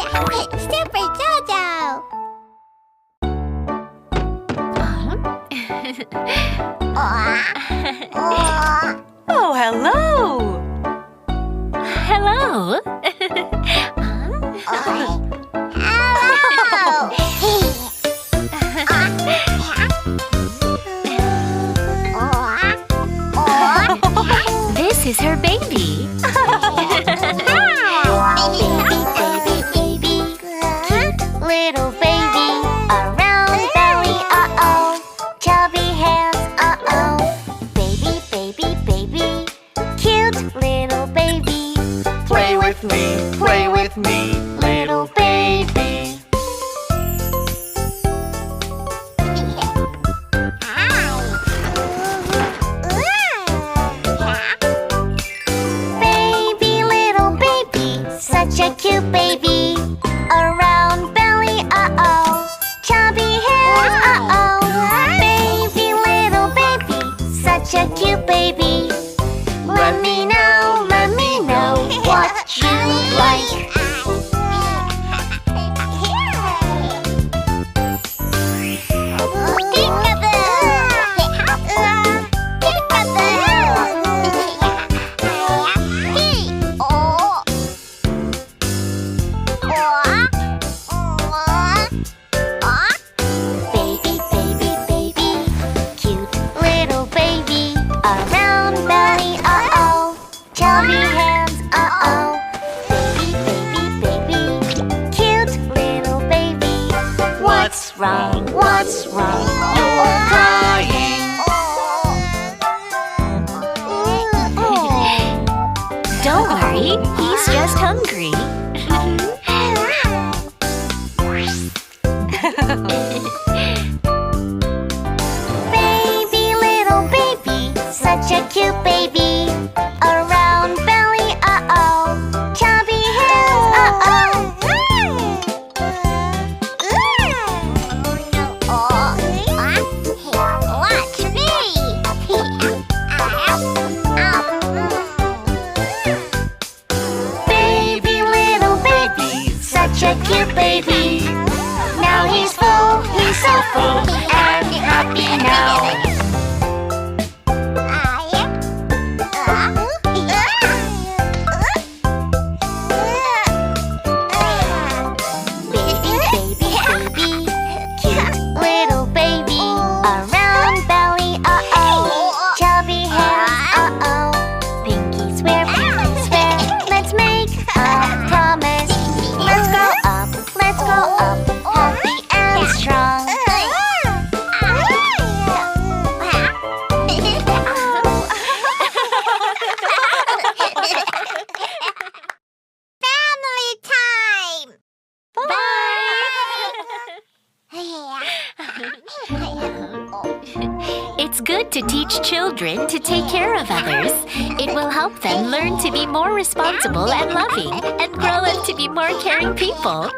Super Jojo! Oh, hello! Hello. This is her baby. Little baby, a round belly, uh-oh. Chubby hands, uh-oh. Baby, baby, baby, cute little baby. Play with me, little baby. Baby, little baby, such a cute baby. A round belly, uh-oh. Chubby hands, uh-oh. Baby, little baby, such a cute baby. Let me know what you like. Baby, baby, baby, cute little baby. A round belly, uh-oh. Chubby hands, uh-oh. Baby, baby, baby, cute little baby. What's wrong? What's wrong? You're crying. Don't worry, he's just hungry. Baby, little baby, such a cute baby. A round belly, uh-oh. Chubby hands, uh-oh. Watch me. Baby, little baby, such a cute baby. Now he's full, he's so full and happy now. Baby, baby, baby, cute little baby. A round belly, uh-oh. Chubby hands, uh-oh. Pinkies where, let's make a promise. Let's go up, happy and strong. Family time! It's good to teach children to take care of others. It will help them learn to be more responsible and loving and grow up to be more caring people.